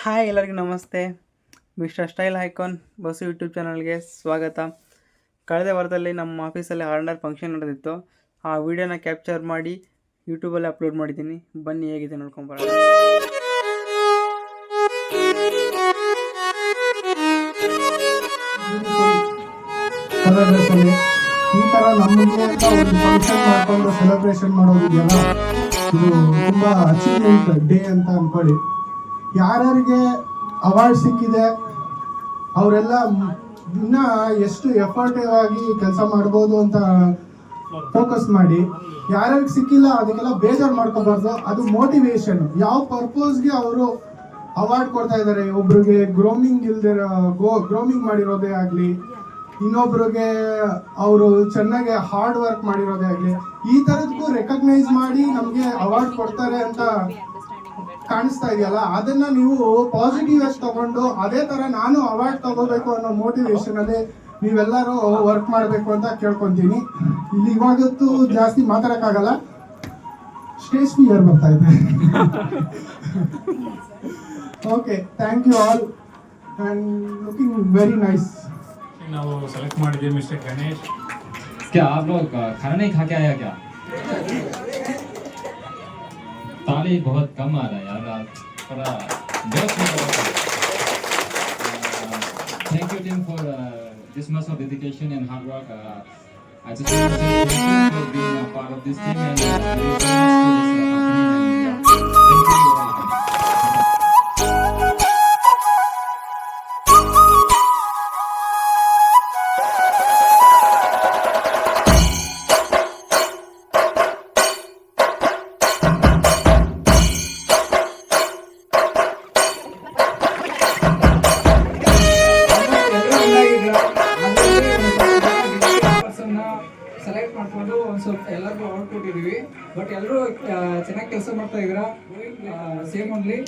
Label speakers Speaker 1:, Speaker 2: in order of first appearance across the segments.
Speaker 1: Hi ಎಲ್ಲರಿಗೂ ನಮಸ್ತೆ. Mister style icon bus YouTube ಚಾನಲ್ಗೆ ಸ್ವಾಗತ. ಕಳೆದ ವಾರದಲ್ಲಿ ನಮ್ಮ ಆಫೀಸಲ್ಲಿ ಆರ್ಡರ್ ಫಂಕ್ಷನ್ ನಡೆದಿತ್ತು. ಆ ವಿಡಿಯೋನ ಕ್ಯಾಪ್ಚರ್ ಮಾಡಿ ಯೂಟ್ಯೂಬಲ್ಲಿ ಅಪ್ಲೋಡ್ ಮಾಡಿದ್ದೀನಿ. ಬನ್ನಿ ಹೇಗಿದೆ ನೋಡ್ಕೊಂಬರೋಣ.
Speaker 2: ಈ ತರ ನಮಗೆ ಅಂತ ಒಂದು ಫಂಕ್ಷನ್ ಮಾಡ್ಕೊಂಡು ಸೆಲೆಬ್ರೇಷನ್ ಮಾಡೋದಿದೆಯಲ್ಲ, ಇದು ತುಂಬಾ ಅಚೀವ್ಮೆಂಟ್ ಡೇ ಅಂತ ಅನ್ಕೊಳ್ಳಿ. ಯಾರ್ಯಾರಿಗೆ ಅವಾರ್ಡ್ ಸಿಕ್ಕಿದೆ ಅವರೆಲ್ಲ ಇನ್ನ ಎಷ್ಟು ಎಫರ್ಟಿವ್ ಆಗಿ ಕೆಲಸ ಮಾಡ್ಬೋದು ಅಂತ ಫೋಕಸ್ ಮಾಡಿ, ಯಾರ್ಯಾರಿಗೆ ಸಿಕ್ಕಿಲ್ಲ ಅದಕ್ಕೆಲ್ಲ ಬೇಜಾರು ಮಾಡ್ಕೋಬಾರ್ದು. ಅದು ಮೋಟಿವೇಶನ್. ಯಾವ ಪರ್ಪಸ್ಗೆ ಅವರು ಅವಾರ್ಡ್ ಕೊಡ್ತಾ ಇದ್ದಾರೆ, ಒಬ್ರಿಗೆ ಗ್ರೋಮಿಂಗ್ ಮಾಡಿರೋದೇ ಆಗ್ಲಿ, ಇನ್ನೊಬ್ರಿಗೆ ಅವರು ಚೆನ್ನಾಗಿ ಹಾರ್ಡ್ ವರ್ಕ್ ಮಾಡಿರೋದೇ ಆಗ್ಲಿ, ಈ ತರದಕ್ಕೂ ರೆಕಗ್ನೈಸ್ ಮಾಡಿ ನಮ್ಗೆ ಅವಾರ್ಡ್ ಕೊಡ್ತಾರೆ ಅಂತ ಕಾಣಿಸ್ತಾ ಇದೆಯಲ್ಲ, ಅದನ್ನ ನೀವು ಪಾಸಿಟಿವ್ ಆಗಿ ತಗೊಂಡು ಅದೇ ತರ ನಾನು ಅವಾರ್ಡ್ ತಗೋಬೇಕು ಅನ್ನೋ ಮೋಟಿವೇಶನ್ ಅಲ್ಲಿ ನೀವೆಲ್ಲರೂ ವರ್ಕ್ ಮಾಡಬೇಕು ಅಂತ ಕೇಳ್ಕೊಂತೀನಿ. ಇಲ್ಲಿ ಇವಾಗತ್ತು ಜಾಸ್ತಿ ಮಾತಾಡಕ್ಕಾಗಲ್ಲ, ಸ್ಟೇಜ್ ಫಿಯರ್ ಬರ್ತಾ ಇದೆ. Okay, thank you all and looking very nice.
Speaker 3: ನಾವು ಸೆಲೆಕ್ಟ್ ಮಾಡಿದ್ದೀವಿ ಮಿಸ್ಟರ್ ಗಣೇಶ್.
Speaker 4: क्या आप लोग खाना नहीं खा के आया क्या? ताली बहुत कम आ रहा है यार, थोड़ा जोश में करो. Thank you team for this much of dedication and hard work. I just want to say thank you for being a part of this team and contributing so much to this company. And thank you all.
Speaker 5: Select ಮಾಡ್ಕೊಂಡು ಒಂದು ಸ್ವಲ್ಪ ಎಲ್ಲರಿಗೂ award ಕೊಟ್ಟಿದ್ದೀವಿ. But ಎಲ್ಲರೂ ಚೆನ್ನಾಗಿ ಕೆಲಸ ಮಾಡ್ತಾ ಇದ್ದೀರಾ. ಸೇಮ್ ಓನ್ಲಿ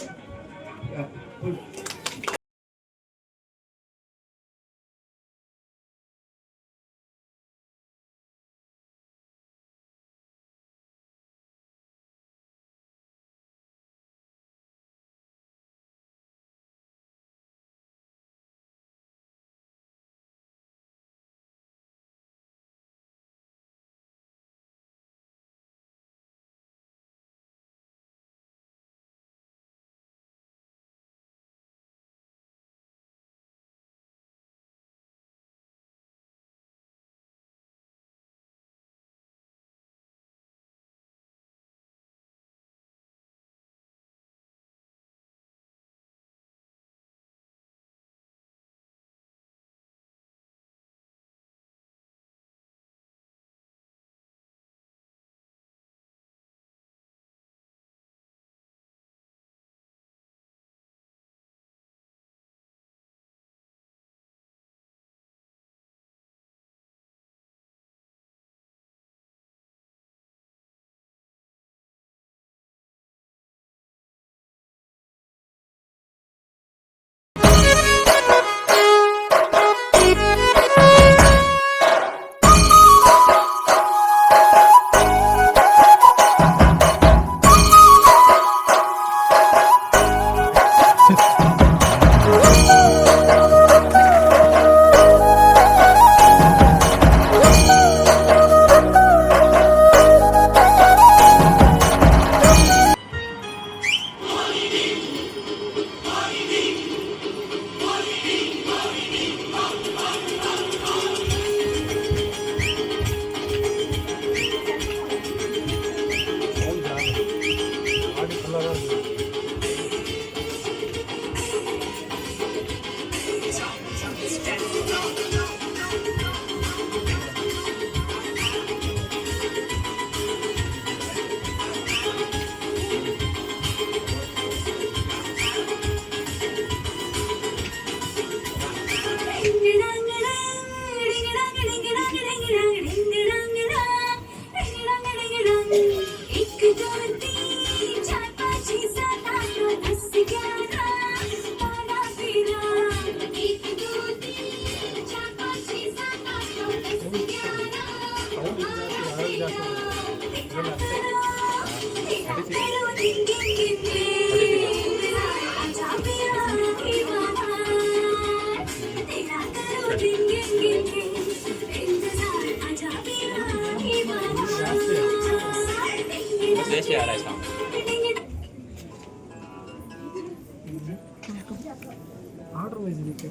Speaker 5: ಆರ್ಡರ್ ವೈಸ್ ಇದಕ್ಕೆ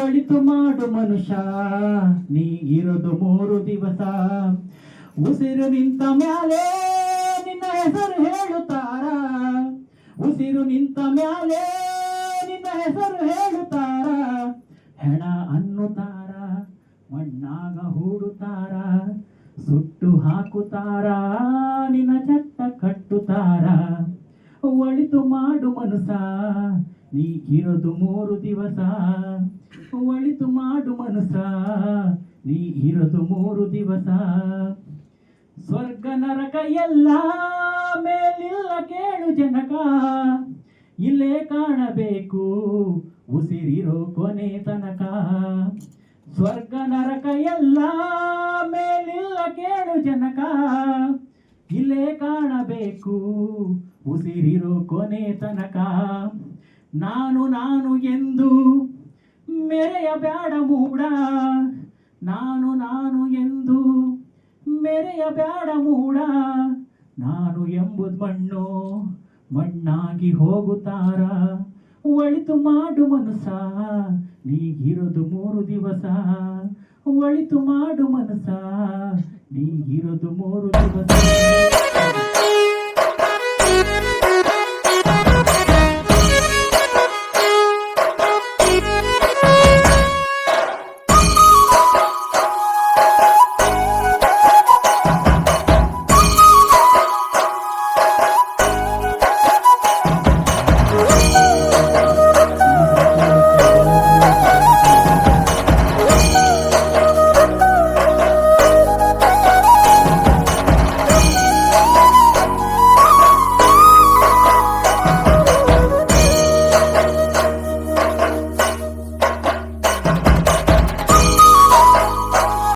Speaker 6: ಒಳಿತು ಮಾಡು ಮನುಷ್ಯ ನೀ ಇರೋದು 3 ದಿವಸ ಉಸಿರು ನಿಂತ ಮ್ಯಾಲೆ ನಿನ್ನ ಹೆಸರು ಹೇಳುತ್ತಾರ ಉಸಿರು ನಿಂತ ಮ್ಯಾಲೆ ನಿನ್ನ ಹೆಸರು ಹೇಳುತ್ತಾರ ಹೆಣ ಅನ್ನುತ್ತಾರ ಮಣ್ಣಾಗ ಹೂಡುತ್ತಾರ ಸುಟ್ಟು ಹಾಕುತ್ತಾರ ನಿನ್ನ ಚಟ್ಟ ಕಟ್ಟುತ್ತಾರ ಒಳಿತು ಮಾಡು ಮನುಷ್ಯ ನೀ ಇರೋದು 3 ದಿವಸ ಒಳಿತು ಮಾಡು ಮನುಷ್ಯ ನೀ ಇರೋದು 3 ದಿವಸ ಸ್ವರ್ಗ ನರಕ ಎಲ್ಲ ಮೇಲಿಲ್ಲ ಕೇಳು ಜನಕ ಇಲ್ಲೇ ಕಾಣಬೇಕು ಉಸಿರಿರೋ ಕೊನೆ ತನಕ ಸ್ವರ್ಗ ನರಕ ಎಲ್ಲ ಮೇಲಿಲ್ಲ ಕೇಳು ಜನಕ ಇಲ್ಲೇ ಕಾಣಬೇಕು ಉಸಿರಿರೋ ಕೊನೆ ತನಕ ನಾನು ನಾನು ಎಂದು ಮೆರೆಯ ಬ್ಯಾಡ ಮೂಡ ನಾನು ನಾನು ಎಂದು ಮೆರೆಯ ಬ್ಯಾಡ ಮೂಡ ನಾನು ಎಂಬುದು ಮಣ್ಣು ಮಣ್ಣಾಗಿ ಹೋಗುತ್ತಾರ ಒಳಿತು ಮಾಡು ಮನುಷ್ಯ ನೀ ಇರೋದು 3 ದಿವಸ ಒಳಿತು ಮಾಡು ಮನುಷ್ಯ ನೀ ಇರೋದು 3 ದಿವಸ